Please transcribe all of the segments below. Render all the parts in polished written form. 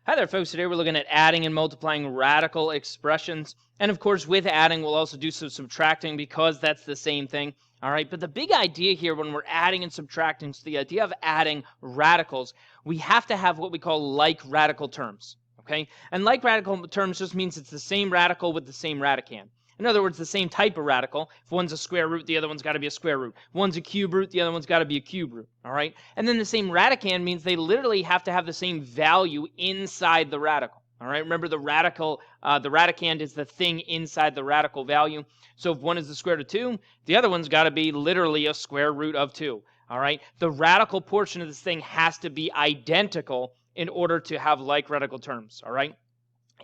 Hi there, folks. Today we're looking at adding and multiplying radical expressions. And of course, with adding, we'll also do some subtracting because that's the same thing. All right, but the big idea here when we're adding and subtracting, so the idea of adding radicals, we have to have what we call like radical terms. Okay, and like radical terms just means it's the same radical with the same radicand. In other words, the same type of radical. If one's a square root, the other one's got to be a square root. One's a cube root, the other one's got to be a cube root. All right? And then the same radicand means they literally have to have the same value inside the radical. All right? Remember the radicand is the thing inside the radical value. So if one is the square root of 2, the other one's got to be literally a square root of 2. All right? The radical portion of this thing has to be identical in order to have like radical terms. All right?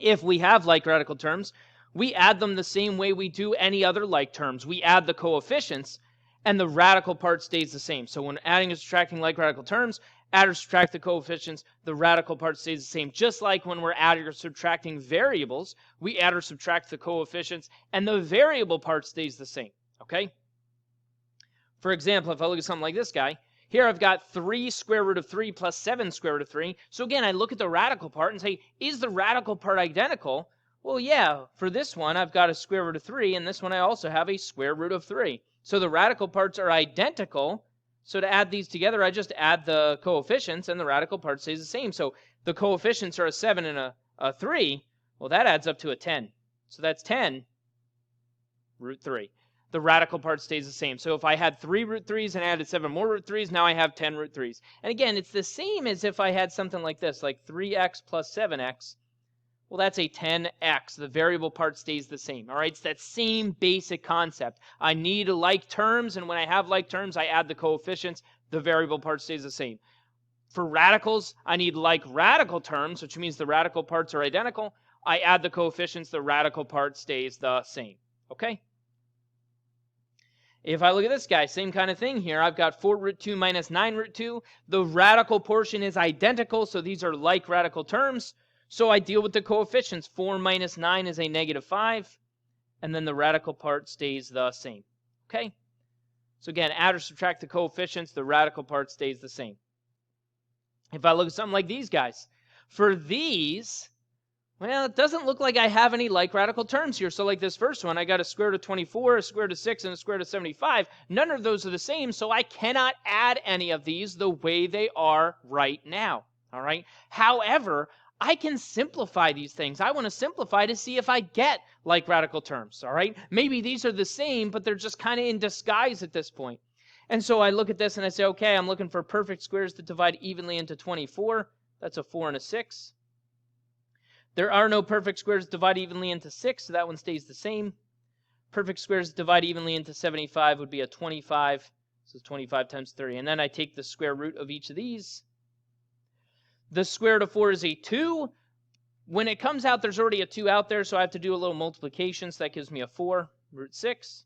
If we have like radical terms, we add them the same way we do any other like terms. We add the coefficients, and the radical part stays the same. So when adding and subtracting like radical terms, add or subtract the coefficients, the radical part stays the same. Just like when we're adding or subtracting variables, we add or subtract the coefficients, and the variable part stays the same. Okay? For example, if I look at something like this guy, here I've got 3 square root of 3 plus 7 square root of 3. So again, I look at the radical part and say, is the radical part identical? Well, yeah, for this one, I've got a square root of 3, and this one I also have a square root of 3. So the radical parts are identical. So to add these together, I just add the coefficients, and the radical part stays the same. So the coefficients are a 7 and a 3. Well, that adds up to a 10. So that's 10 root 3. The radical part stays the same. So if I had 3 root 3s and added 7 more root 3s, now I have 10 root 3s. And again, it's the same as if I had something like this, like 3x plus 7x. Well, that's a 10x. The variable part stays the same. All right, it's that same basic concept. I need like terms, and when I have like terms, I add the coefficients. The variable part stays the same. For radicals, I need like radical terms, which means the radical parts are identical. I add the coefficients. The radical part stays the same. Okay? If I look at this guy, same kind of thing here. I've got 4 root 2 minus 9 root 2. The radical portion is identical, so these are like radical terms. So I deal with the coefficients. 4 minus 9 is a negative 5. And then the radical part stays the same. Okay? So again, add or subtract the coefficients, the radical part stays the same. If I look at something like these guys, for these, well, it doesn't look like I have any like radical terms here. So like this first one, I got a square root of 24, a square root of 6, and a square root of 75. None of those are the same, so I cannot add any of these the way they are right now. All right? However, I can simplify these things. I want to simplify to see if I get like radical terms, all right? Maybe these are the same, but they're just kind of in disguise at this point. And so I look at this and I say, okay, I'm looking for perfect squares that divide evenly into 24. That's a 4 and a 6. There are no perfect squares that divide evenly into 6, so that one stays the same. Perfect squares that divide evenly into 75 would be a 25. So 25 times 30. And then I take the square root of each of these. The square root of 4 is a 2. When it comes out, there's already a 2 out there, so I have to do a little multiplication, so that gives me a 4, root 6.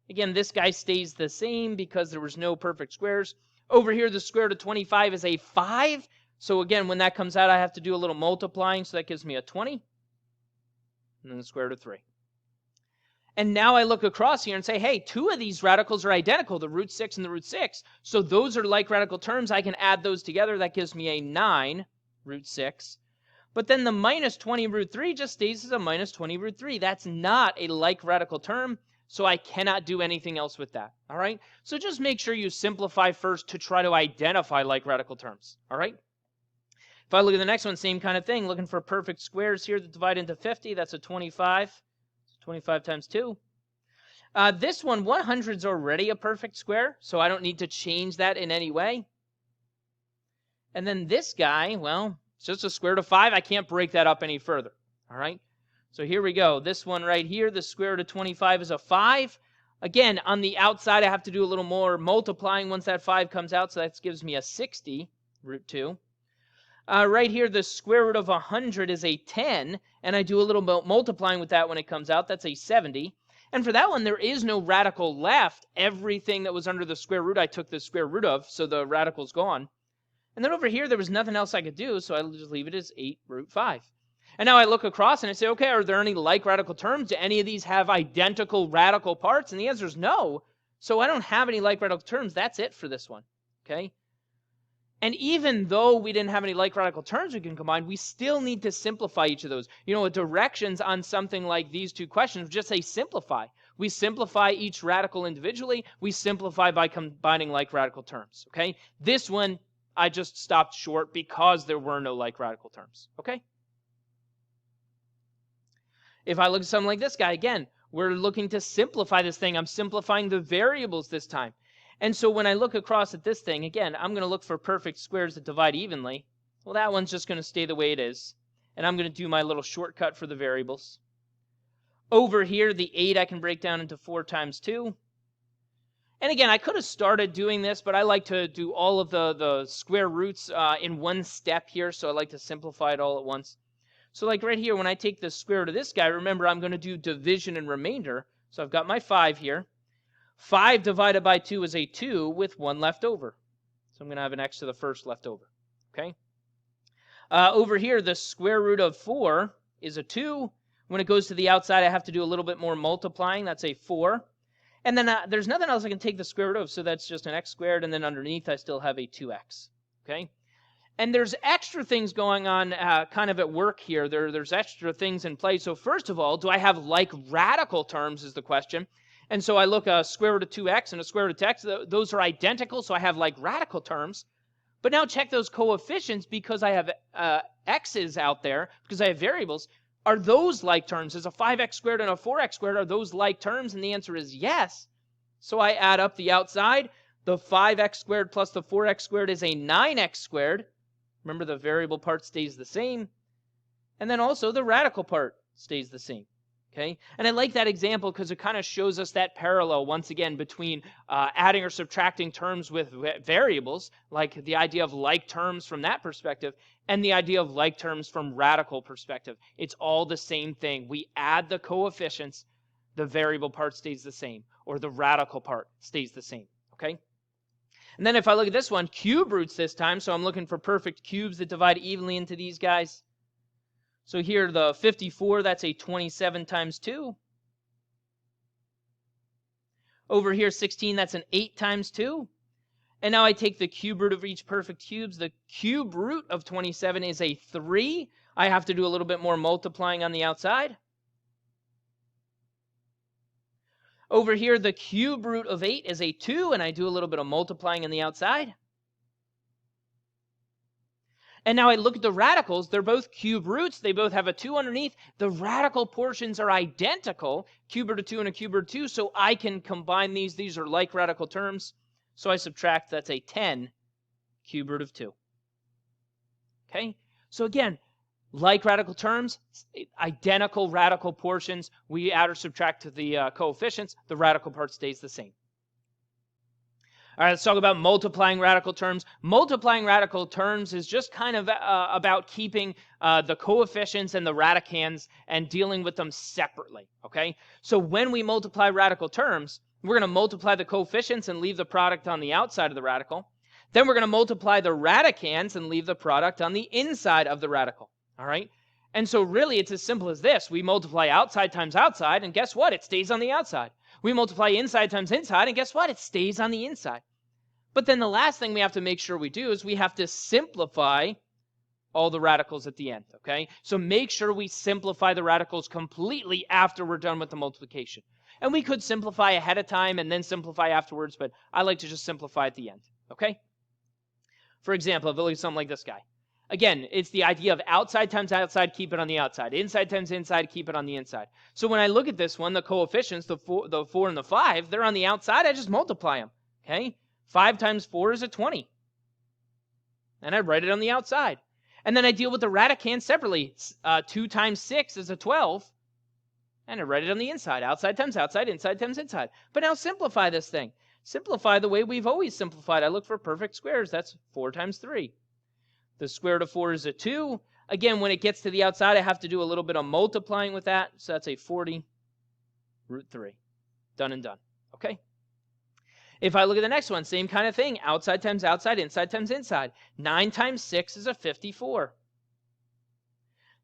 Again, this guy stays the same because there was no perfect squares. Over here, the square root of 25 is a 5. So again, when that comes out, I have to do a little multiplying, so that gives me a 20. And then the square root of 3. And now I look across here and say, hey, 2 of these radicals are identical, the root 6 and the root 6. So those are like radical terms. I can add those together. That gives me a 9 root 6. But then the minus 20 root 3 just stays as a minus 20 root 3. That's not a like radical term, so I cannot do anything else with that. All right? So just make sure you simplify first to try to identify like radical terms. All right? If I look at the next one, same kind of thing. Looking for perfect squares here that divide into 50. That's a 25. 25 times 2. This one, 100 is already a perfect square, so I don't need to change that in any way. And then this guy, well, it's just a square root of 5. I can't break that up any further. All right? So here we go. This one right here, the square root of 25 is a 5. Again, on the outside, I have to do a little more multiplying once that 5 comes out, so that gives me a 60, root 2. Right here, the square root of 100 is a 10, and I do a little multiplying with that when it comes out. That's a 70. And for that one, there is no radical left. Everything that was under the square root, I took the square root of, so the radical's gone. And then over here, there was nothing else I could do, so I'll just leave it as 8 root 5. And now I look across and I say, okay, are there any like radical terms? Do any of these have identical radical parts? And the answer is no. So I don't have any like radical terms. That's it for this one. Okay? And even though we didn't have any like radical terms we can combine, we still need to simplify each of those. You know, directions on something like these two questions just say simplify. We simplify each radical individually. We simplify by combining like radical terms, okay? This one, I just stopped short because there were no like radical terms, okay? If I look at something like this guy, again, we're looking to simplify this thing. I'm simplifying the variables this time. And so when I look across at this thing, again, I'm going to look for perfect squares that divide evenly. Well, that one's just going to stay the way it is. And I'm going to do my little shortcut for the variables. Over here, the 8 I can break down into 4 times 2. And again, I could have started doing this, but I like to do all of the square roots in one step here. So I like to simplify it all at once. So like right here, when I take the square root of this guy, remember I'm going to do division and remainder. So I've got my 5 here. 5 divided by 2 is a 2 with 1 left over. So I'm going to have an x to the first left over. Okay. Over here, the square root of 4 is a 2. When it goes to the outside, I have to do a little bit more multiplying. That's a 4. And then there's nothing else I can take the square root of, so that's just an x squared. And then underneath, I still have a 2x. Okay. And there's extra things going on kind of at work here. There's extra things in play. So first of all, do I have like radical terms is the question. And so I look a square root of 2x and a square root of x. Those are identical, so I have like radical terms. But now check those coefficients because I have x's out there, because I have variables. Are those like terms? Is a 5x squared and a 4x squared, are those like terms? And the answer is yes. So I add up the outside. The 5x squared plus the 4x squared is a 9x squared. Remember, the variable part stays the same. And then also the radical part stays the same. Okay? And I like that example because it kind of shows us that parallel, once again, between adding or subtracting terms with variables, like the idea of like terms from that perspective, and the idea of like terms from radical perspective. It's all the same thing. We add the coefficients, the variable part stays the same, or the radical part stays the same. Okay? And then if I look at this one, cube roots this time, so I'm looking for perfect cubes that divide evenly into these guys. So here, the 54, that's a 27 times 2. Over here, 16, that's an 8 times 2. And now I take the cube root of each perfect cubes. The cube root of 27 is a 3. I have to do a little bit more multiplying on the outside. Over here, the cube root of 8 is a 2, and I do a little bit of multiplying on the outside. And now I look at the radicals. They're both cube roots. They both have a 2 underneath. The radical portions are identical, cube root of 2 and a cube root of 2, so I can combine these. These are like radical terms. So I subtract, that's a 10 cube root of 2. Okay? So again, like radical terms, identical radical portions. We add or subtract to the coefficients. The radical part stays the same. All right, let's talk about multiplying radical terms. Multiplying radical terms is just kind of about keeping the coefficients and the radicands and dealing with them separately, okay? So when we multiply radical terms, we're going to multiply the coefficients and leave the product on the outside of the radical. Then we're going to multiply the radicands and leave the product on the inside of the radical, all right? And so really it's as simple as this. We multiply outside times outside, and guess what? It stays on the outside. We multiply inside times inside, and guess what? It stays on the inside. But then the last thing we have to make sure we do is we have to simplify all the radicals at the end, okay? So make sure we simplify the radicals completely after we're done with the multiplication. And we could simplify ahead of time and then simplify afterwards, but I like to just simplify at the end, okay? For example, if we look at something like this guy. Again, it's the idea of outside times outside, keep it on the outside. Inside times inside, keep it on the inside. So when I look at this one, the coefficients, the 4 and the 5, they're on the outside. I just multiply them, okay? 5 times 4 is a 20. And I write it on the outside. And then I deal with the radicand separately. 2 times 6 is a 12. And I write it on the inside. Outside times outside, inside times inside. But now simplify this thing. Simplify the way we've always simplified. I look for perfect squares. That's 4 times 3. The square root of 4 is a 2. Again, when it gets to the outside, I have to do a little bit of multiplying with that. So that's a 40 root 3. Done and done. Okay? If I look at the next one, same kind of thing. Outside times outside, inside times inside. 9 times 6 is a 54.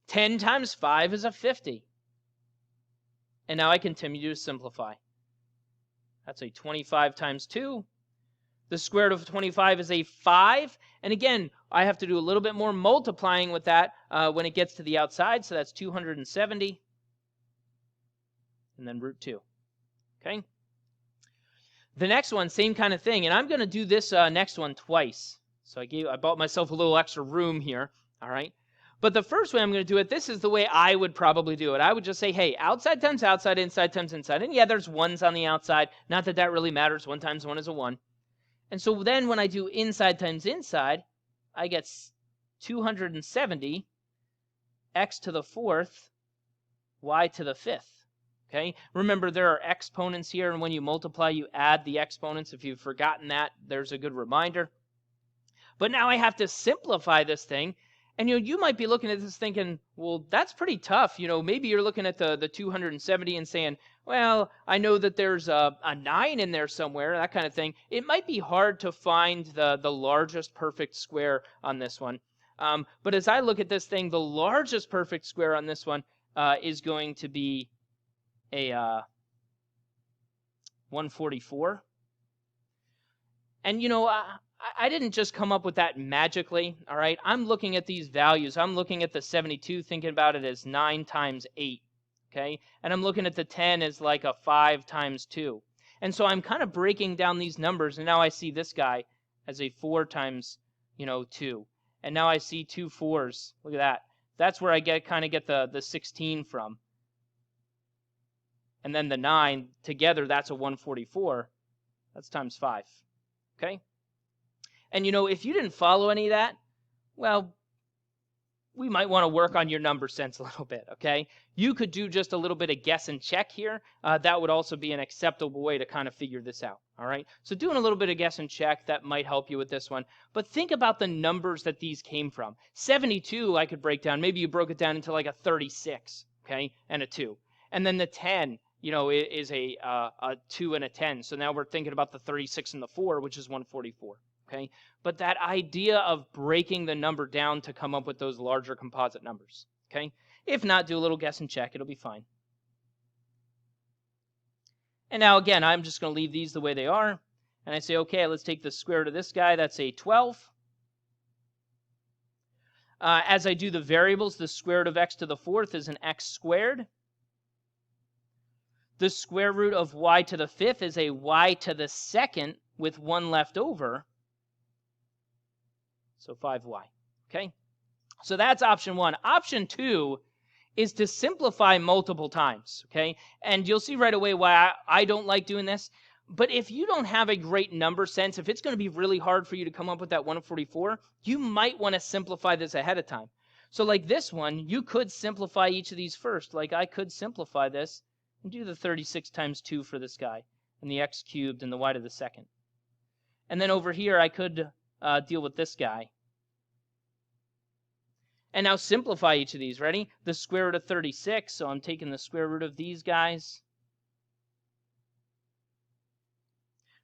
10 times 5 is a 50. And now I continue to simplify. That's a 25 times 2. The square root of 25 is a 5. And again, I have to do a little bit more multiplying with that when it gets to the outside. So that's 270. And then root 2. Okay? The next one, same kind of thing. And I'm going to do this next one twice. So I bought myself a little extra room here. All right? But the first way I'm going to do it, this is the way I would probably do it. I would just say, hey, outside times outside, inside times inside. And yeah, there's ones on the outside. Not that that really matters. 1 times 1 is a 1. And so then when I do inside times inside, I get 270 x to the 4th, y to the 5th. Okay? Remember, there are exponents here, and when you multiply, you add the exponents. If you've forgotten that, there's a good reminder. But now I have to simplify this thing. And you might be looking at this thinking, well, that's pretty tough. Maybe you're looking at the 270 and saying, well, I know that there's a 9 in there somewhere, that kind of thing. It might be hard to find the largest perfect square on this one. But as I look at this thing, the largest perfect square on this one is going to be a 144. And I didn't just come up with that magically, all right? I'm looking at these values. I'm looking at the 72, thinking about it as 9 times 8, okay? And I'm looking at the 10 as like a 5 times 2. And so I'm kind of breaking down these numbers, and now I see this guy as a 4 times, 2. And now I see 2 4s. Look at that. That's where I kind of get the 16 from. And then the 9, together, that's a 144. That's times 5, okay? And if you didn't follow any of that, well, we might want to work on your number sense a little bit, okay? You could do just a little bit of guess and check here. That would also be an acceptable way to kind of figure this out, all right? So doing a little bit of guess and check, that might help you with this one. But think about the numbers that these came from. 72, I could break down. Maybe you broke it down into like a 36, okay, and a 2. And then the 10, is a 2 and a 10. So now we're thinking about the 36 and the 4, which is 144. Okay? But that idea of breaking the number down to come up with those larger composite numbers. Okay? If not, do a little guess and check. It'll be fine. And now, again, I'm just going to leave these the way they are. And I say, okay, let's take the square root of this guy. That's a 12. As I do the variables, the square root of x to the 4th is an x squared. The square root of y to the 5th is a y to the 2nd with 1 left over. So 5y, okay? So that's option 1. Option 2 is to simplify multiple times, okay? And you'll see right away why I don't like doing this. But if you don't have a great number sense, if it's going to be really hard for you to come up with that 144, you might want to simplify this ahead of time. So like this one, you could simplify each of these first. Like I could simplify this and do the 36 times 2 for this guy, and the x cubed and the y to the 2nd. And then over here, I could deal with this guy. And now simplify each of these. Ready? The square root of 36, so I'm taking the square root of these guys.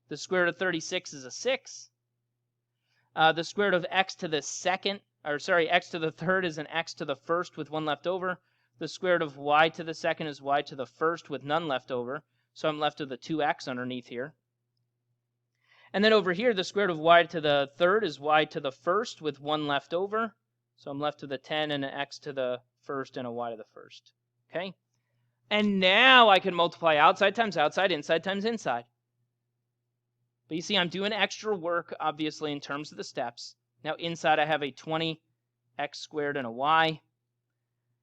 The square root of 36 is a 6. The square root of x to the 2nd, x to the 3rd is an x to the 1st with 1 left over. The square root of y to the 2nd is y to the 1st with none left over. So I'm left with a 2x underneath here. And then over here, the square root of y to the 3rd is y to the 1st with 1 left over. So I'm left with a 10 and an x to the 1st and a y to the 1st. Okay? And now I can multiply outside times outside, inside times inside. But you see, I'm doing extra work, obviously, in terms of the steps. Now inside I have a 20x squared and a y.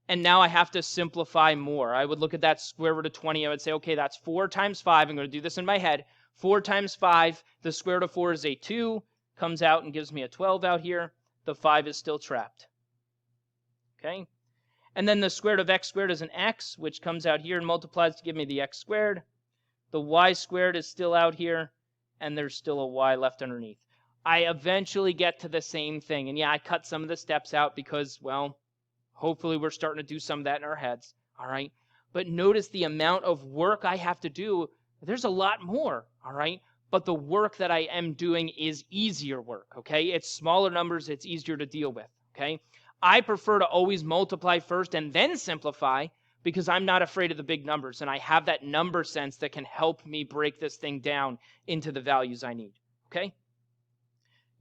And now I have to simplify more. I would look at that square root of 20. I would say, okay, that's 4 times 5. I'm going to do this in my head. 4 times 5. The square root of 4 is a 2. Comes out and gives me a 12 out here. The 5 is still trapped. Okay? And then the square root of x squared is an x, which comes out here and multiplies to give me the x squared. The y squared is still out here, and there's still a y left underneath. I eventually get to the same thing. And yeah, I cut some of the steps out because, well, hopefully we're starting to do some of that in our heads. All right? But notice the amount of work I have to do. There's a lot more. All right? But the work that I am doing is easier work. Okay? It's smaller numbers. It's easier to deal with. Okay? I prefer to always multiply first and then simplify because I'm not afraid of the big numbers. And I have that number sense that can help me break this thing down into the values I need. Okay?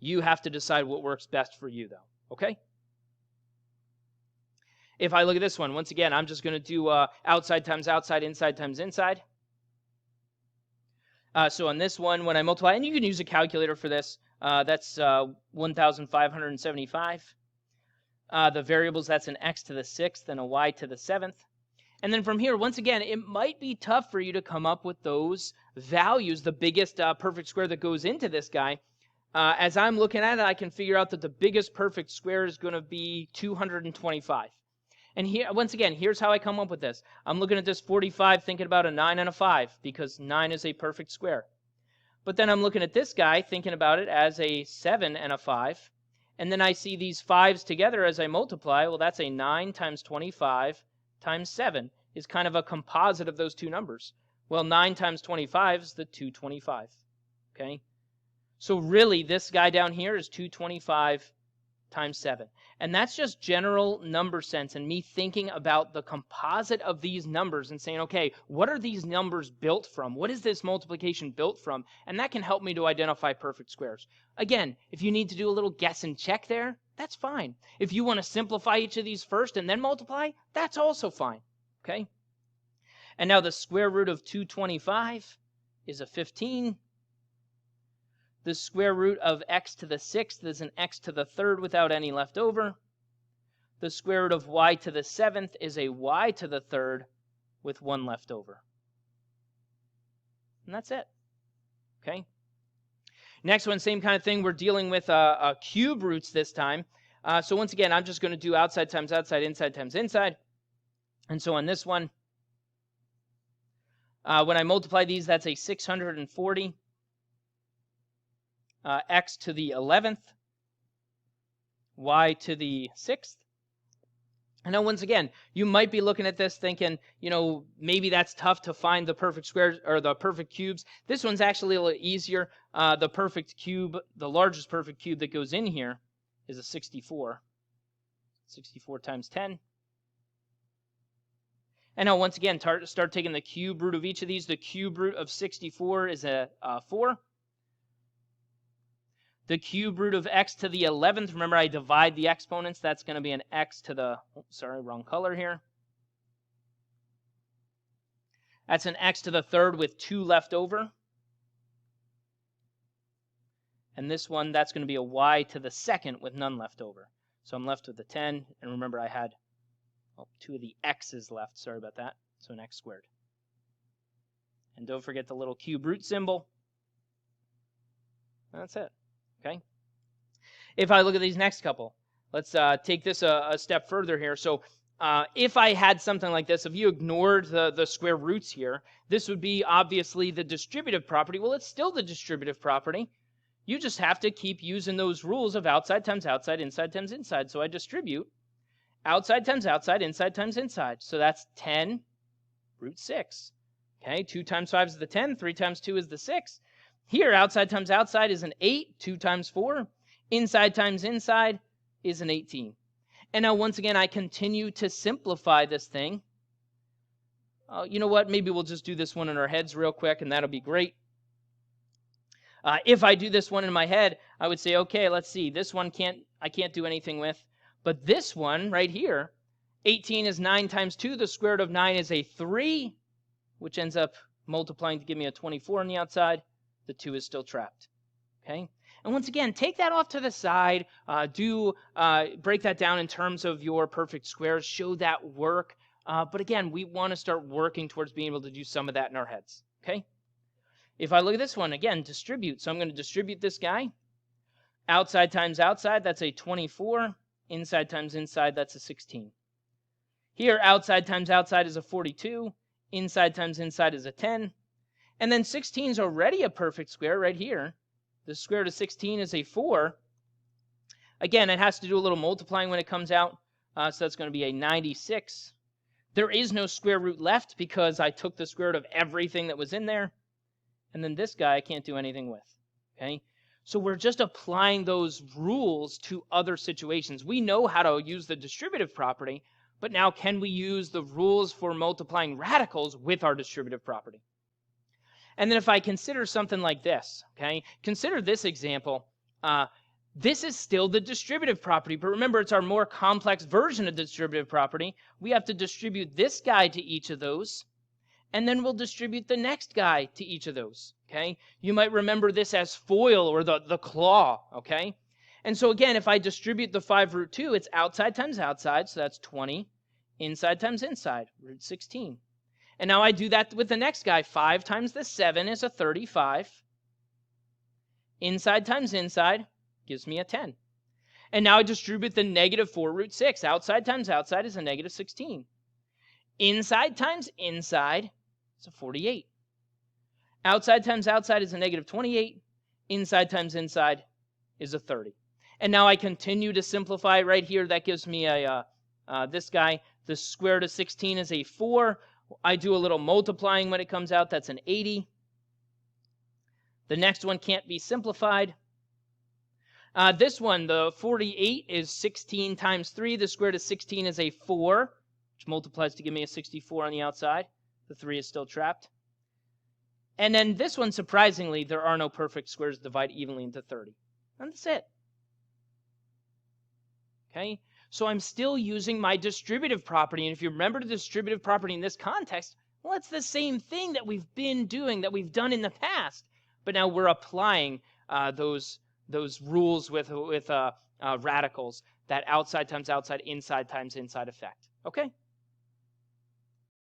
You have to decide what works best for you, though, okay? If I look at this one, once again, I'm just going to do outside times outside, inside times inside. So on this one, when I multiply, and you can use a calculator for this, that's 1,575. The variables, that's an x to the 6th and a y to the 7th. And then from here, once again, it might be tough for you to come up with those values, the biggest perfect square that goes into this guy. As I'm looking at it, I can figure out that the biggest perfect square is going to be 225. And here, once again, here's how I come up with this. I'm looking at this 45, thinking about a 9 and a 5, because 9 is a perfect square. But then I'm looking at this guy, thinking about it as a 7 and a 5. And then I see these 5s together as I multiply. Well, that's a 9 times 25 times 7 is kind of a composite of those two numbers. Well, 9 times 25 is the 225. Okay? So really, this guy down here is 225 times 7. And that's just general number sense and me thinking about the composite of these numbers and saying, okay, what are these numbers built from? What is this multiplication built from? And that can help me to identify perfect squares. Again, if you need to do a little guess and check there, that's fine. If you want to simplify each of these first and then multiply, that's also fine. Okay? And now the square root of 225 is a 15. The square root of x to the 6th is an x to the 3rd without any left over. The square root of y to the 7th is a y to the 3rd with 1 left over. And that's it. Okay? Next one, same kind of thing. We're dealing with cube roots this time. So once again, I'm just going to do outside times outside, inside times inside. And so on this one, when I multiply these, that's a 640. X to the 11th, y to the 6th. And now once again, you might be looking at this thinking, maybe that's tough to find the perfect squares or the perfect cubes. This one's actually a little easier. The perfect cube, the largest perfect cube that goes in here is a 64. 64 times 10. And now once again, start taking the cube root of each of these. The cube root of 64 is a 4. The cube root of x to the 11th, remember I divide the exponents, that's going to be an x to the, wrong color here. That's an x to the 3rd with 2 left over. And this one, that's going to be a y to the 2nd with none left over. So I'm left with the 10, and remember I had 2 of the x's left, sorry about that, so an x squared. And don't forget the little cube root symbol. That's it. Okay. If I look at these next couple, let's take this a step further here. So if I had something like this, if you ignored the square roots here, this would be obviously the distributive property. Well, it's still the distributive property. You just have to keep using those rules of outside times outside, inside times inside. So I distribute outside times outside, inside times inside. So that's 10 root 6. Okay, 2 times 5 is the 10, 3 times 2 is the 6. Here, outside times outside is an 8, 2 times 4. Inside times inside is an 18. And now, once again, I continue to simplify this thing. You know what? Maybe we'll just do this one in our heads real quick, and that'll be great. If I do this one in my head, I would say, okay, let's see. This one I can't do anything with. But this one right here, 18 is 9 times 2. The square root of 9 is a 3, which ends up multiplying to give me a 24 on the outside. The 2 is still trapped. Okay? And once again, take that off to the side. Break that down in terms of your perfect squares. Show that work. But again, we want to start working towards being able to do some of that in our heads. Okay? If I look at this one, again, distribute. So I'm going to distribute this guy. Outside times outside, that's a 24. Inside times inside, that's a 16. Here, outside times outside is a 42. Inside times inside is a 10. And then 16 is already a perfect square right here. The square root of 16 is a 4. Again, it has to do a little multiplying when it comes out. So that's going to be a 96. There is no square root left because I took the square root of everything that was in there. And then this guy I can't do anything with. Okay? So we're just applying those rules to other situations. We know how to use the distributive property, but now can we use the rules for multiplying radicals with our distributive property? And then if I consider something like this, okay, consider this example. This is still the distributive property, but remember, it's our more complex version of the distributive property. We have to distribute this guy to each of those, and then we'll distribute the next guy to each of those, okay? You might remember this as FOIL, or the claw, okay? And so again, if I distribute the 5 root 2, it's outside times outside, so that's 20. Inside times inside, root 16. And now I do that with the next guy. 5 times the 7 is a 35. Inside times inside gives me a 10. And now I distribute the negative 4 root 6. Outside times outside is a negative 16. Inside times inside is a 48. Outside times outside is a negative 28. Inside times inside is a 30. And now I continue to simplify right here. That gives me this guy. The square root of 16 is a 4. I do a little multiplying when it comes out. That's an 80. The next one can't be simplified. This one, the 48, is 16 times 3. The square root of 16 is a 4, which multiplies to give me a 64 on the outside. The 3 is still trapped. And then this one, surprisingly, there are no perfect squares divided evenly into 30. And that's it. Okay? So I'm still using my distributive property. And if you remember the distributive property in this context, well, it's the same thing that we've been doing, that we've done in the past. But now we're applying those rules with radicals, that outside times outside, inside times inside effect. Okay?